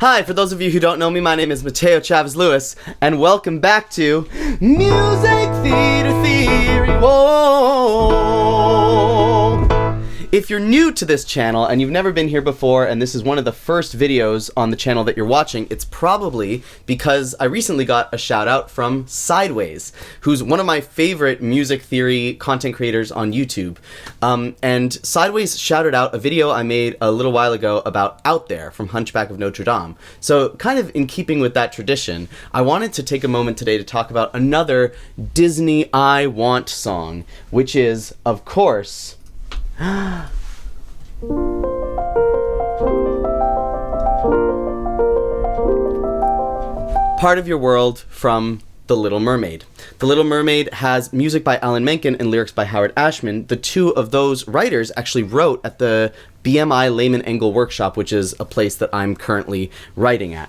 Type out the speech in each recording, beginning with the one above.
Hi, for those of you who don't know me, my name is Mateo Chavez Lewis, and welcome back to Music Theater Theory. Whoa! If you're new to this channel and you've never been here before, and this is one of the first videos on the channel that you're watching, it's probably because I recently got a shout out from Sideways, who's one of my favorite music theory content creators on YouTube. And Sideways shouted out a video I made a little while ago about Out There from Hunchback of Notre Dame. So kind of in keeping with that tradition, I wanted to take a moment today to talk about another Disney I Want song, which is, of course, Part of Your World from The Little Mermaid. The Little Mermaid has music by Alan Menken and lyrics by Howard Ashman. The two of those writers actually wrote at the BMI Lehman Engel Workshop, which is a place that I'm currently writing at.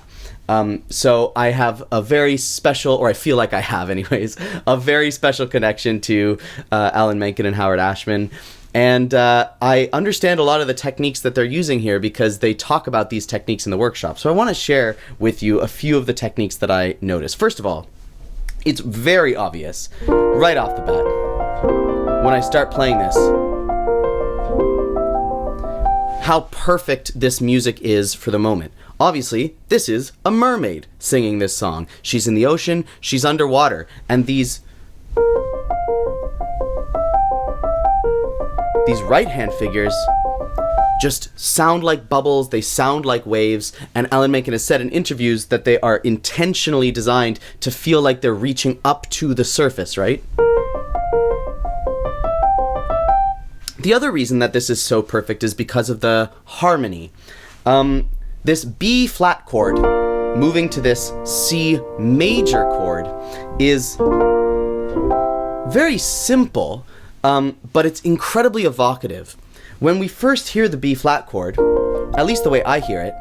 So I have a very special, or I feel like I have anyways, a very special connection to Alan Menken and Howard Ashman. And I understand a lot of the techniques that they're using here because they talk about these techniques in the workshop. So I want to share with you a few of the techniques that I noticed. First of all, it's very obvious right off the bat when I start playing this how perfect this music is for the moment. Obviously, this is a mermaid singing this song. She's in the ocean, she's underwater, and these right-hand figures just sound like bubbles, they sound like waves, and Alan Menken has said in interviews that they are intentionally designed to feel like they're reaching up to the surface, right? The other reason that this is so perfect is because of the harmony. This B flat chord moving to this C major chord is very simple, but it's incredibly evocative. When we first hear the B flat chord, at least the way I hear it,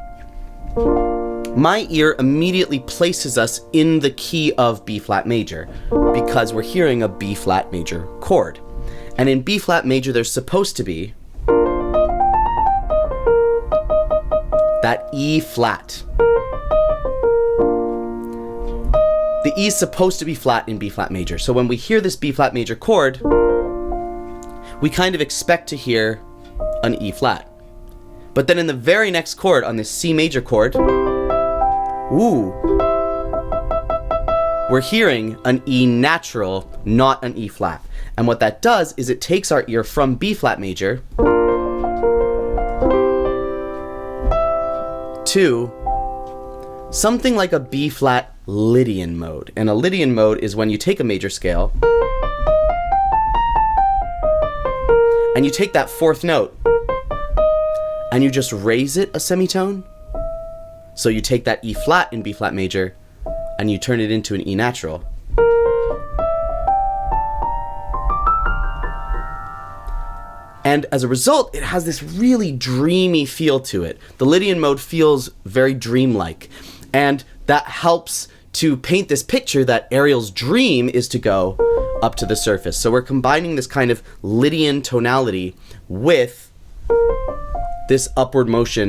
my ear immediately places us in the key of B flat major because we're hearing a B flat major chord. And in B flat major, there's supposed to be that E flat. The E is supposed to be flat in B flat major. So when we hear this B flat major chord, we kind of expect to hear an E flat. But then in the very next chord, on this C major chord, we're hearing an E natural, not an E flat. And what that does is it takes our ear from B flat major to something like a B flat Lydian mode. And a Lydian mode is when you take a major scale and you take that fourth note and you just raise it a semitone. So you take that E flat in B flat major and you turn it into an E natural. And as a result, it has this really dreamy feel to it. The Lydian mode feels very dreamlike. And that helps to paint this picture that Ariel's dream is to go up to the surface. So we're combining this kind of Lydian tonality with this upward motion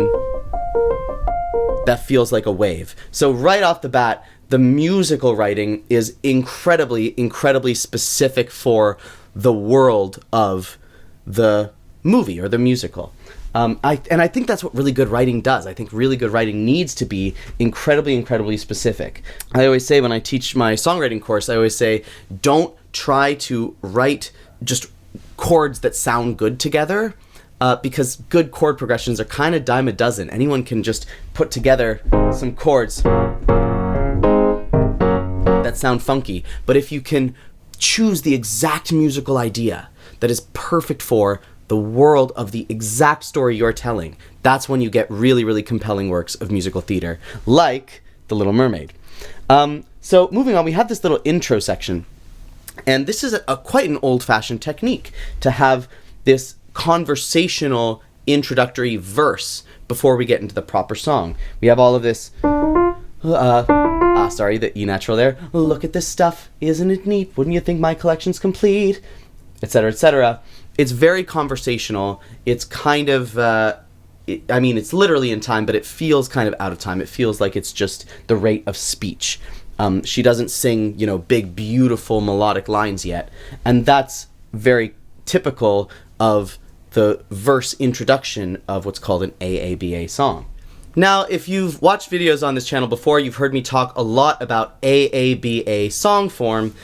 that feels like a wave. So right off the bat, the musical writing is incredibly, incredibly specific for the world of the movie or the musical. I think that's what really good writing does. I think really good writing needs to be incredibly, incredibly specific. I always say when I teach my songwriting course, I always say, don't try to write just chords that sound good together, because good chord progressions are kind of dime a dozen. Anyone can just put together some chords that sound funky. But if you can choose the exact musical idea that is perfect for the world of the exact story you're telling, that's when you get really, really compelling works of musical theater, like The Little Mermaid. So moving on, we have this little intro section. And this is quite an old-fashioned technique to have this conversational introductory verse before we get into the proper song. We have all of this, the E natural there. Look at this stuff, isn't it neat? Wouldn't you think my collection's complete? Etc., etc. It's very conversational. It's kind of I mean, it's literally in time, but it feels kind of out of time. It feels like it's just the rate of speech. She doesn't sing, you know, big, beautiful melodic lines yet. And that's very typical of the verse introduction of what's called an AABA song. Now, if you've watched videos on this channel before, you've heard me talk a lot about AABA song form.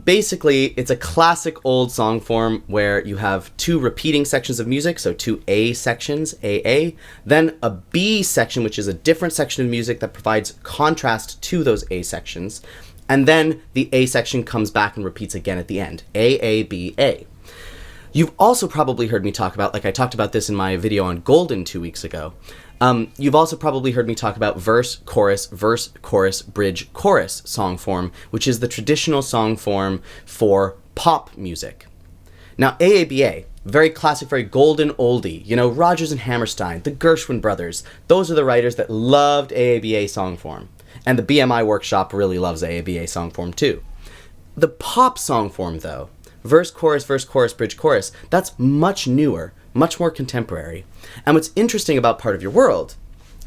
Basically, it's a classic old song form where you have two repeating sections of music, so two A sections, AA, then a B section, which is a different section of music that provides contrast to those A sections, and then the A section comes back and repeats again at the end, AABA. You've also probably heard me talk about, like I talked about this in my video on Golden 2 weeks ago, you've also probably heard me talk about verse, chorus, bridge, chorus song form, which is the traditional song form for pop music. Now, AABA, very classic, very golden oldie, you know, Rodgers and Hammerstein, the Gershwin brothers, those are the writers that loved AABA song form. And the BMI workshop really loves AABA song form too. The pop song form, though, verse, chorus, bridge, chorus, that's much newer, much more contemporary. And what's interesting about Part of Your World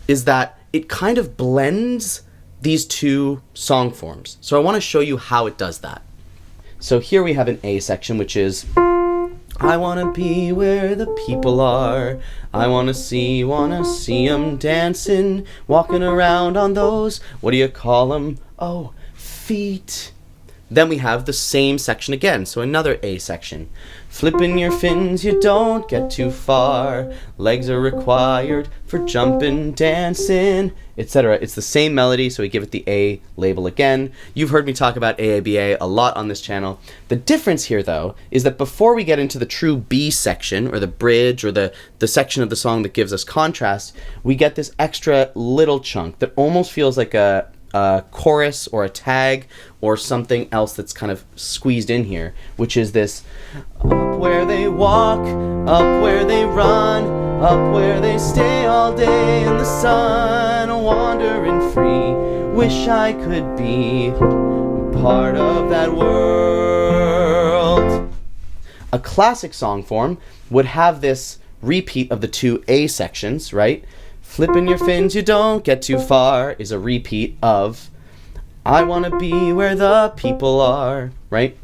is that it kind of blends these two song forms. So I want to show you how it does that. So here we have an A section, which is, I want to be where the people are. I want to see 'em dancing, walking around on those, what do you call 'em? Oh, feet. Then we have the same section again, so another A section. Flipping your fins, you don't get too far. Legs are required for jumping, dancing, etc. It's the same melody, so we give it the A label again. You've heard me talk about AABA a lot on this channel. The difference here, though, is that before we get into the true B section, or the bridge, or the section of the song that gives us contrast, we get this extra little chunk that almost feels like a chorus or a tag or something else that's kind of squeezed in here, which is this up where they walk, up where they run, up where they stay all day in the sun, wandering free, wish I could be part of that world. A classic song form would have this repeat of the two A sections, right? Flipping your fins, you don't get too far is a repeat of I want to be where the people are, right?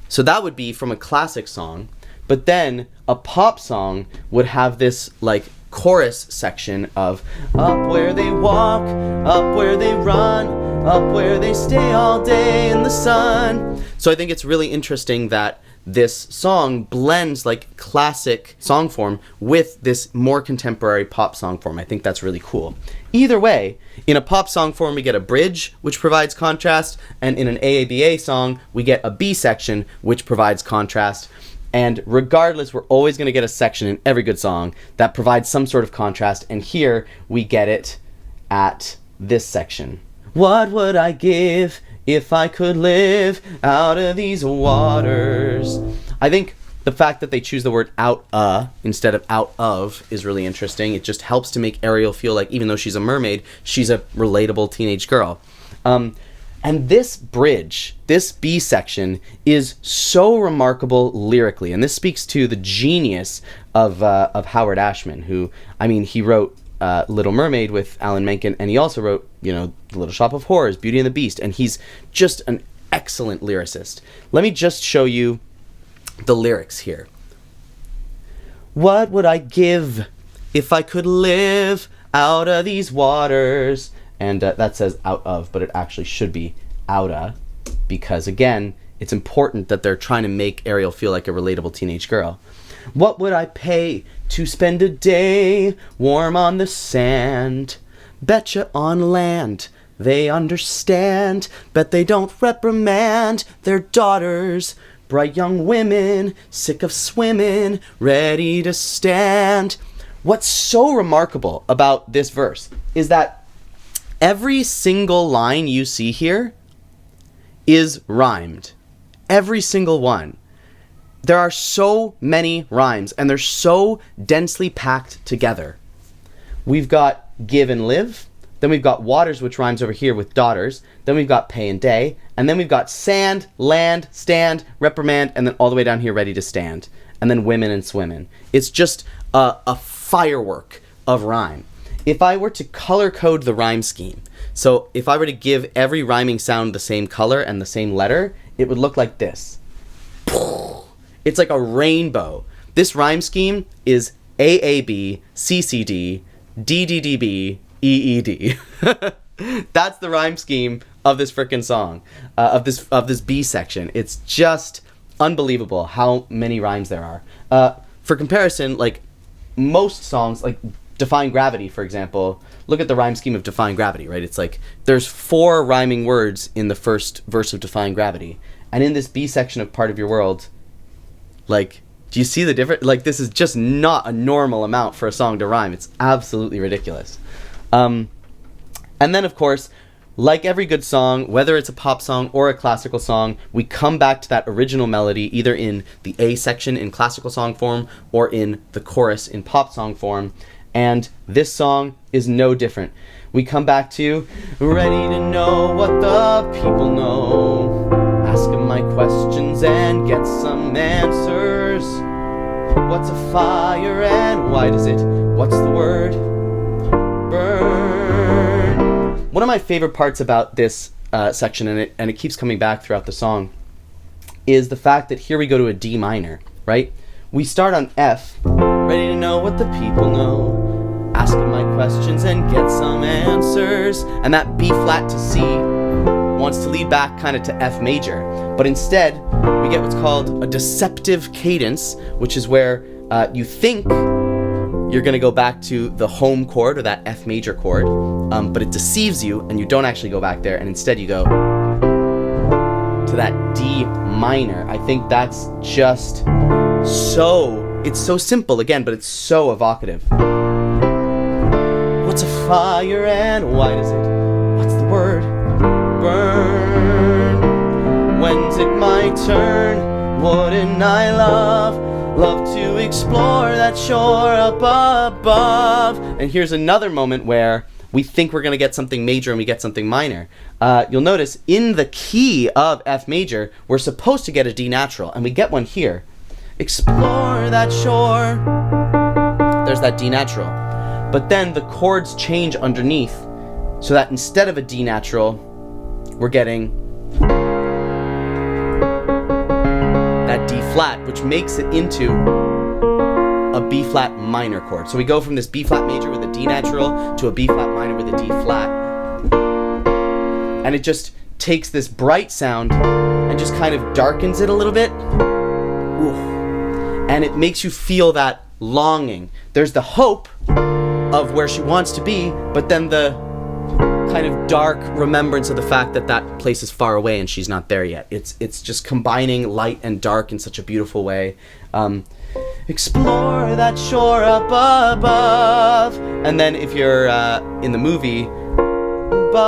So that would be from a classic song, but then a pop song would have this like chorus section of up where they walk, up where they run, up where they stay all day in the sun. So I think it's really interesting that this song blends like classic song form with this more contemporary pop song form. I think that's really cool. Either way, in a pop song form we get a bridge, which provides contrast, and in an AABA song we get a B section, which provides contrast. And regardless, we're always going to get a section in every good song that provides some sort of contrast, and here we get it at this section. What would I give if I could live out of these waters? I think the fact that they choose the word out instead of out of is really interesting. It just helps to make Ariel feel like, even though she's a mermaid, she's a relatable teenage girl. And this bridge, this B section, is so remarkable lyrically, and this speaks to the genius of Howard Ashman, who, I mean, he wrote Little Mermaid with Alan Menken, and he also wrote, you know, The Little Shop of Horrors, Beauty and the Beast, and he's just an excellent lyricist. Let me just show you the lyrics here. What would I give if I could live out of these waters? And that says out of, but it actually should be outa, because again, it's important that they're trying to make Ariel feel like a relatable teenage girl. What would I pay to spend a day warm on the sand? Betcha on land they understand, bet they don't reprimand their daughters. Bright young women, sick of swimming, ready to stand. What's so remarkable about this verse is that every single line you see here is rhymed. Every single one. There are so many rhymes, and they're so densely packed together. We've got give and live, then we've got waters, which rhymes over here with daughters, then we've got pay and day, and then we've got sand, land, stand, reprimand, and then all the way down here, ready to stand. and then women and swimmin'. It's just a firework of rhyme. If I were to color code the rhyme scheme, so if I were to give every rhyming sound the same color and the same letter, it would look like this. It's like a rainbow. This rhyme scheme is AAB, CCD, DDDB, EED. That's the rhyme scheme of this frickin' song, of this B section. It's just unbelievable how many rhymes there are. For comparison, like most songs, like Defying Gravity, for example, look at the rhyme scheme of Defying Gravity, right? It's like there's 4 rhyming words in the first verse of Defying Gravity. And in this B section of Part of Your World, like, do you see the difference? Like, this is just not a normal amount for a song to rhyme. It's absolutely ridiculous. And then, of course, like every good song, whether it's a pop song or a classical song, we come back to that original melody either in the A section in classical song form or in the chorus in pop song form. And this song is no different. We come back to, ready to know what the people know. Ask 'em my questions and get some answers. What's a fire and why does it, what's the word? Burn. One of my favorite parts about this section, and it keeps coming back throughout the song, is the fact that here we go to a D minor, right? We start on F, ready to know what the people know. Ask 'em my questions and get some answers. And that B flat to C wants to lead back kind of to F major. But instead, we get what's called a deceptive cadence, which is where you think you're going to go back to the home chord or that F major chord, but it deceives you and you don't actually go back there, and instead you go to that D minor. I think that's just it's so simple again, but it's so evocative. What's a fire and why does it, what's the word? Burn. When's it my turn? Wouldn't I love to explore that shore up above? And here's another moment where we think we're going to get something major and we get something minor. You'll notice in the key of F major, we're supposed to get a D natural, and we get one here. Explore that shore. There's that D natural. But then the chords change underneath, so that instead of a D natural, we're getting that D flat, which makes it into a B flat minor chord. So we go from this B flat major with a D natural to a B flat minor with a D flat. And it just takes this bright sound and just kind of darkens it a little bit. Ooh. And it makes you feel that longing. There's the hope of where she wants to be, but then the kind of dark remembrance of the fact that that place is far away and she's not there yet. It's just combining light and dark in such a beautiful way. Explore that shore up above. And then if you're in the movie, above,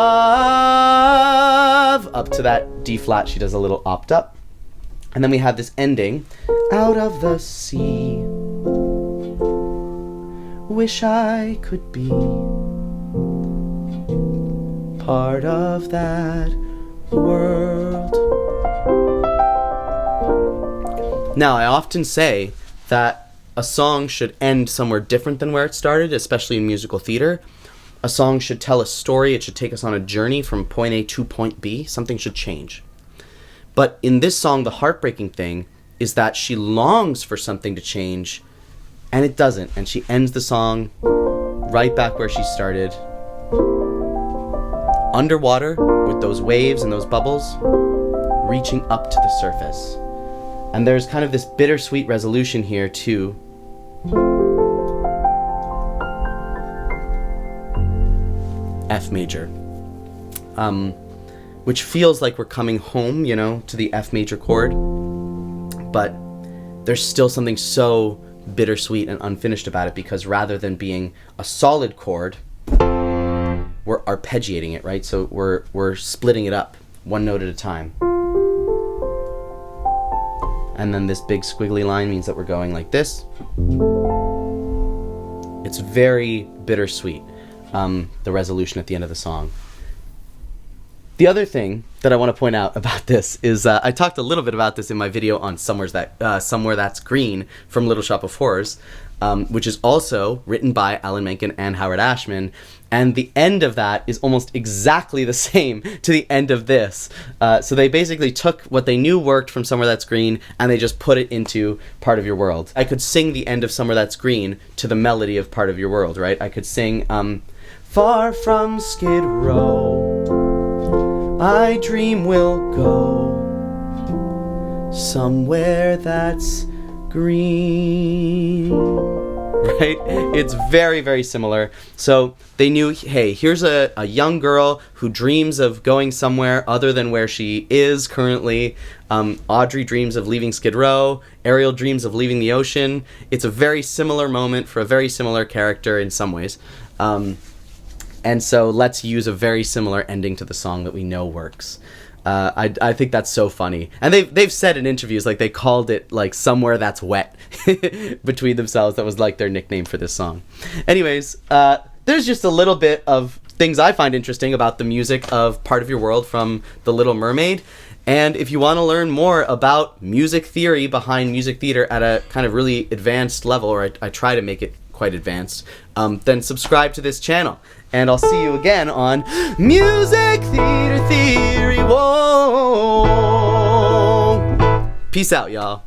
up to that D flat, she does a little opt up. And then we have this ending, out of the sea, wish I could be part of that world. Now, I often say that a song should end somewhere different than where it started, especially in musical theater. A song should tell a story. It should take us on a journey from point A to point B. Something should change. But in this song, the heartbreaking thing is that she longs for something to change, and it doesn't. And she ends the song right back where she started, underwater with those waves and those bubbles reaching up to the surface. And there's kind of this bittersweet resolution here too. F major. Which feels like we're coming home, you know, to the F major chord. But there's still something so bittersweet and unfinished about it, because rather than being a solid chord, we're arpeggiating it, right? So we're splitting it up one note at a time. And then this big squiggly line means that we're going like this. It's very bittersweet, the resolution at the end of the song. The other thing that I want to point out about this is I talked a little bit about this in my video on Somewhere That's Green from Little Shop of Horrors, which is also written by Alan Menken and Howard Ashman. And the end of that is almost exactly the same to the end of this. So they basically took what they knew worked from Somewhere That's Green and they just put it into Part of Your World. I could sing the end of Somewhere That's Green to the melody of Part of Your World, right? I could sing, far from Skid Row, I dream we'll go somewhere that's green. Right? It's very, very similar. So they knew, hey, here's a young girl who dreams of going somewhere other than where she is currently. Audrey dreams of leaving Skid Row. Ariel dreams of leaving the ocean. It's a very similar moment for a very similar character in some ways. And so let's use a very similar ending to the song that we know works. I think that's so funny. And they've said in interviews, like, they called it, like, Somewhere That's Wet between themselves. That was, like, their nickname for this song. Anyways, there's just a little bit of things I find interesting about the music of Part of Your World from The Little Mermaid. And if you want to learn more about music theory behind music theater at a kind of really advanced level, or I try to make it quite advanced, then subscribe to this channel. And I'll see you again on Music Theater Theory. Whoa! Peace out, y'all.